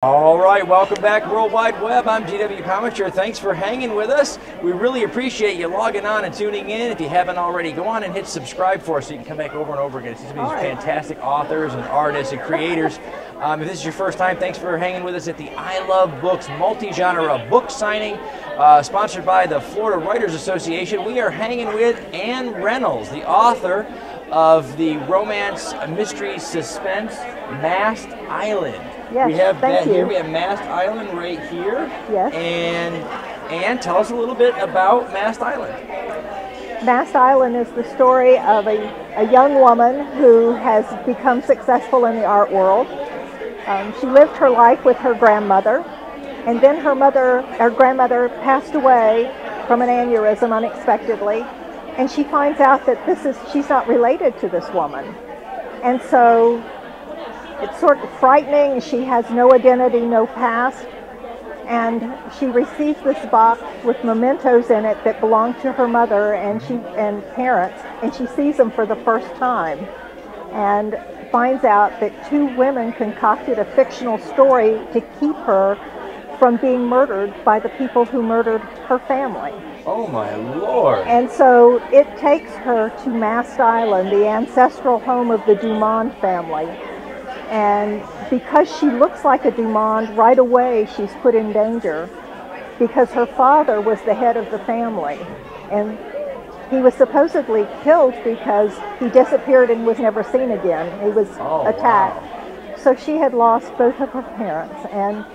All right, welcome back, World Wide Web. I'm GW Pomichter. Thanks for hanging with us. We really appreciate you logging on and tuning in. If you haven't already, go on and hit subscribe for us so you can come back over and over again. See some of these fantastic authors and artists and creators. If this is your first time, thanks for hanging with us at the I Love Books multi-genre book signing, sponsored by the Florida Writers Association. We are hanging with Anne Reynolds, the author of the romance, mystery, suspense, Masked Island. Yes, we have thank that you. here. We have Masked Island right here. Yes. And tell us a little bit about Masked Island. Masked Island is the story of a young woman who has become successful in the art world. She lived her life with her grandmother, and then her grandmother passed away from an aneurysm unexpectedly, and she finds out that she's not related to this woman. And so it's sort of frightening. She has no identity, no past, and she receives this box with mementos in it that belong to her mother and parents, and she sees them for the first time and finds out that two women concocted a fictional story to keep her from being murdered by the people who murdered her family. Oh my Lord. And so it takes her to Masked Island, the ancestral home of the Dumond family. And because she looks like a Dumond, right away she's put in danger because her father was the head of the family. And he was supposedly killed because he disappeared and was never seen again. He was attacked. Wow. So she had lost both of her parents. And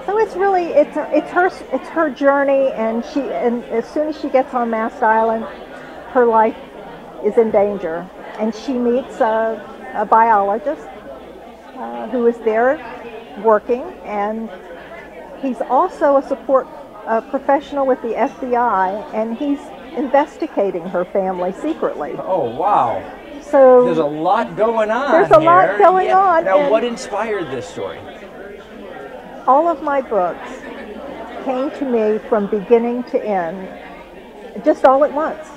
so it's really, it's her journey, and as soon as she gets on Masked Island, her life is in danger. And she meets a biologist who is there working, and he's also a support professional with the FBI, and he's investigating her family secretly. Oh, wow. So there's a lot going on. There's a lot going on. Now, what inspired this story? All of my books came to me from beginning to end, just all at once.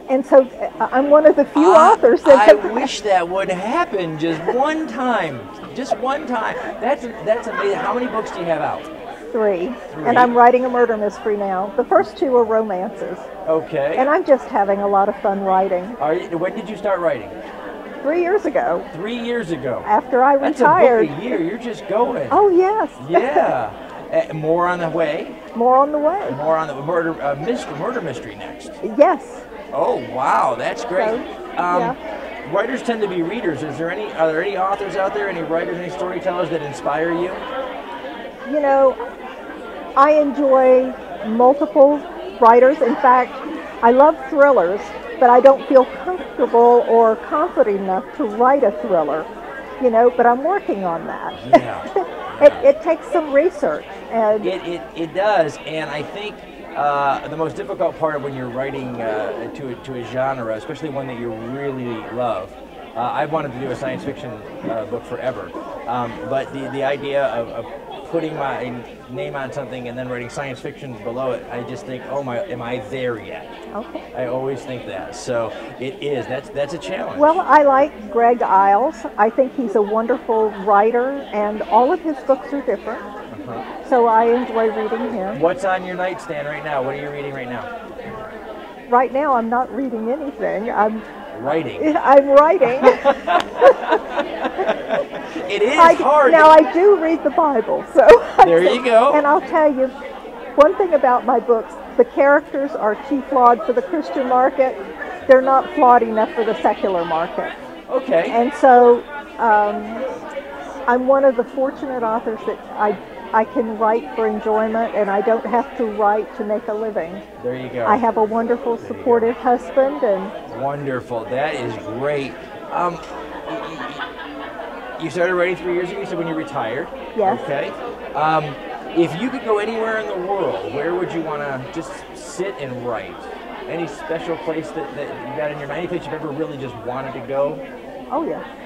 And so I'm one of the few authors that I wish that would happen just one time. Just one time. That's amazing. How many books do you have out? Three. And I'm writing a murder mystery now. The first two are romances. Okay. And I'm just having a lot of fun writing. When did you start writing? 3 years ago. 3 years ago. After I retired. That's a book a year. You're just going. Oh, yes. Yeah. More on the way. More on the way. More on the murder mystery next. Yes. Oh wow, that's great. So, yeah. Writers tend to be readers. Are there any authors out there, any writers, any storytellers that inspire you? You know, I enjoy multiple writers. In fact, I love thrillers, but I don't feel comfortable or confident enough to write a thriller, you know, but I'm working on that. Yeah. It takes some research. And it does, and I think the most difficult part of when you're writing to a genre, especially one that you really love, I've wanted to do a science fiction book forever, but the idea of putting my name on something and then writing science fiction below it, I just think, oh my, am I there yet? Okay. I always think that. So it is. That's a challenge. Well, I like Greg Iles. I think he's a wonderful writer, and all of his books are different. So I enjoy reading him. What's on your nightstand right now? What are you reading right now? Right now, I'm not reading anything. I'm writing. I'm writing. It is hard. Now, I do read the Bible, so there you go. And I'll tell you, one thing about my books, the characters are too flawed for the Christian market. They're not flawed enough for the secular market. Okay. And so I'm one of the fortunate authors that I can write for enjoyment, and I don't have to write to make a living. There you go. I have a wonderful, supportive husband, and wonderful. That is great. You started writing 3 years ago. You said when you retired. Yes. Okay. If you could go anywhere in the world, where would you want to just sit and write? Any special place that you got in your mind? Any place you've ever really just wanted to go? Oh yeah.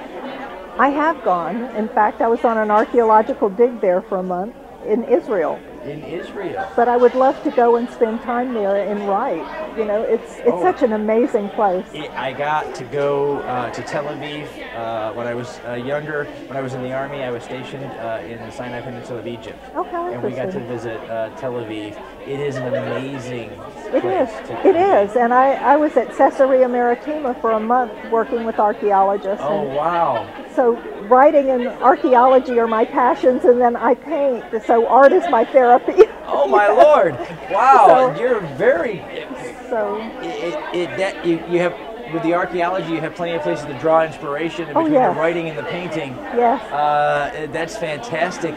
I have gone. In fact, I was on an archaeological dig there for a month in Israel. In Israel. But I would love to go and spend time there and write. You know, it's such an amazing place. I got to go to Tel Aviv when I was younger. When I was in the Army, I was stationed in the Sinai Peninsula of Egypt. Okay, and we got to visit Tel Aviv. It is an amazing It is. And I was at Caesarea Maritima for a month working with archaeologists. Oh, wow. So writing and archaeology are my passions, and then I paint. So art is my therapy. Oh, my Lord. Wow. So, you're very... So... You have... With the archaeology, you have plenty of places to draw inspiration in between the writing and the painting. Yes. That's fantastic.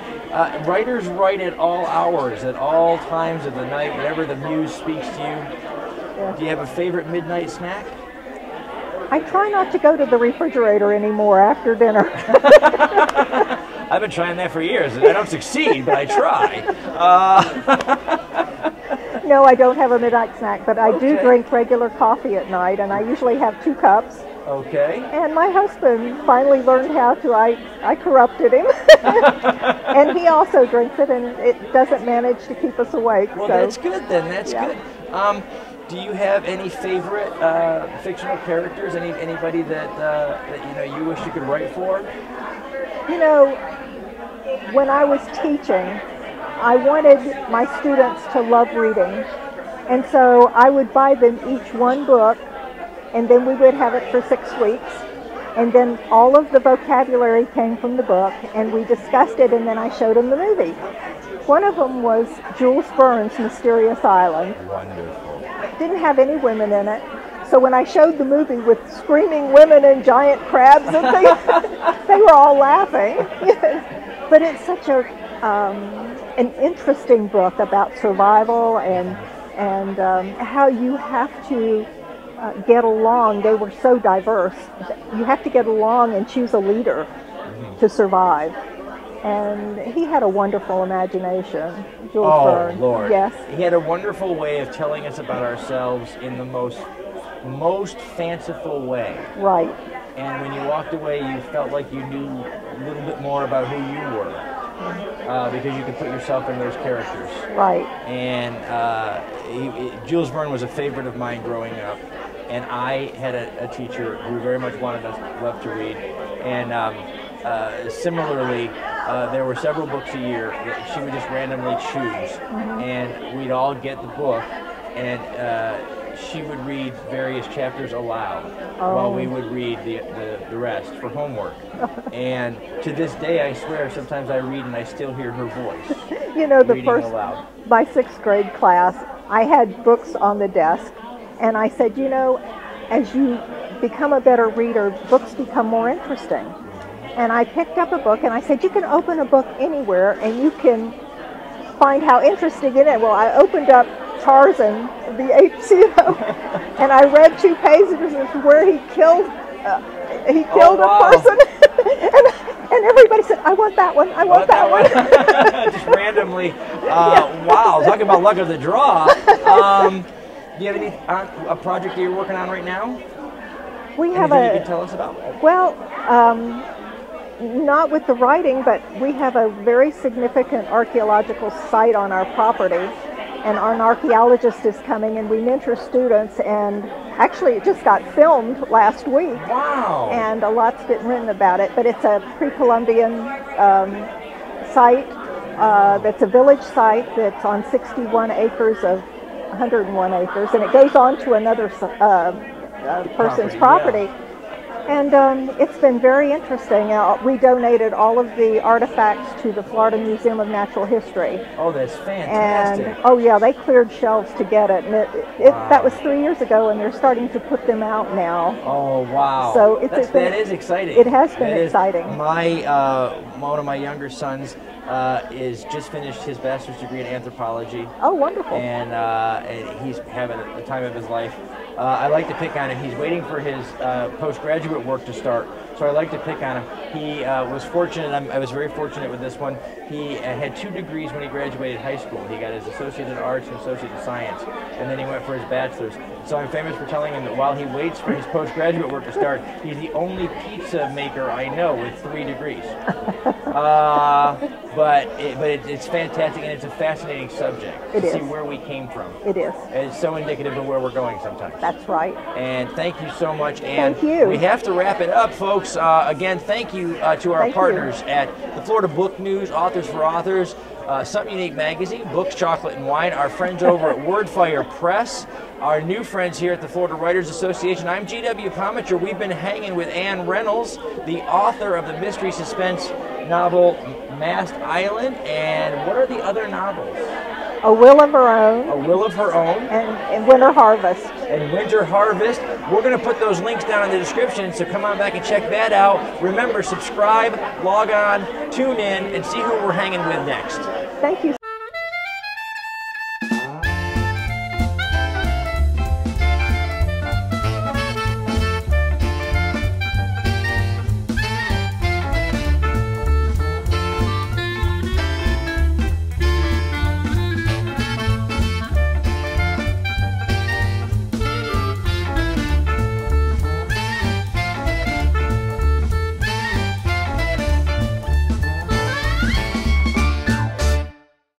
Writers write at all hours, at all times of the night, whenever the muse speaks to you. Yeah. Do you have a favorite midnight snack? I try not to go to the refrigerator anymore after dinner. I've been trying that for years. I don't succeed, but I try. No, I don't have a midnight snack, but I do drink regular coffee at night, and I usually have 2 cups. Okay. And my husband finally learned how to, I corrupted him. And he also drinks it, and it doesn't manage to keep us awake. Well, so. That's good then, that's good. Do you have any favorite fictional characters, anybody that you wish you could write for? You know, when I was teaching, I wanted my students to love reading, and so I would buy them each one book, and then we would have it for 6 weeks, and then all of the vocabulary came from the book, and we discussed it, and then I showed them the movie. One of them was Jules Verne's Mysterious Island. Wonderful. It didn't have any women in it, so when I showed the movie with screaming women and giant crabs and things, they were all laughing. But it's such an interesting book about survival and how you have to get along. They were so diverse. You have to get along and choose a leader to survive. And he had a wonderful imagination, Jules Verne. Oh, Lord. Yes. He had a wonderful way of telling us about ourselves in the most fanciful way. Right. And when you walked away, you felt like you knew a little bit more about who you were. Because you could put yourself in those characters. Right. And Jules Verne was a favorite of mine growing up. And I had a teacher who very much wanted us to love to read. And similarly, there were several books a year that she would just randomly choose. And we'd all get the book, and she would read various chapters aloud while we would read the rest for homework. And to this day, I swear, sometimes I read and I still hear her voice. You know, my 6th grade class, I had books on the desk, and I said, you know, as you become a better reader, books become more interesting. And I picked up a book, and I said, you can open a book anywhere, and you can find how interesting it is. Well, I opened up Tarzan, the Apes, and I read 2 pages where he killed a person, and everybody said, I want that one, I want that one. Just randomly. Wow, talking about luck of the draw. Do you have a project that you're working on right now? We have Anything you can tell us about? Well, not with the writing, but we have a very significant archaeological site on our property, and an archaeologist is coming, and we mentor students, and actually it just got filmed last week. Wow! And a lot's been written about it, but it's a pre-Columbian site that's a village site that's on 61 acres of 101 acres, and it goes on to another person's property. Yeah. And it's been very interesting. We donated all of the artifacts to the Florida Museum of Natural History. Oh, that's fantastic. And, oh yeah, they cleared shelves to get it. And that was 3 years ago, and they're starting to put them out now. Oh, wow. So that is exciting. It has been exciting. One of my younger sons is just finished his bachelor's degree in anthropology. Oh, wonderful. And he's having the time of his life. I like to pick on him. He's waiting for his postgraduate work to start, so I like to pick on him. He was fortunate. I was very fortunate with this one. He had 2 degrees when he graduated high school. He got his Associate in Arts and Associate in Science, and then he went for his bachelor's. So I'm famous for telling him that while he waits for his postgraduate work to start, he's the only pizza maker I know with 3 degrees. But it's fantastic, and it's a fascinating subject to see where we came from. It is. It's so indicative of where we're going sometimes. That's right. And thank you so much, Anne. Thank you. We have to wrap it up, folks. Again, thank you to our partners at the Florida Book News, Authors for Authors, Something Unique Magazine, Books, Chocolate, and Wine, our friends over at Wordfire Press, our new friends here at the Florida Writers Association. I'm G.W. Pomichter. We've been hanging with Anne Reynolds, the author of the mystery suspense novel Masked Island. And what are the other novels? A Will of Her Own. A Will of Her Own. And Winter Harvest. And Winter Harvest. We're going to put those links down in the description, so come on back and check that out. Remember, subscribe, log on, tune in, and see who we're hanging with next. Thank you.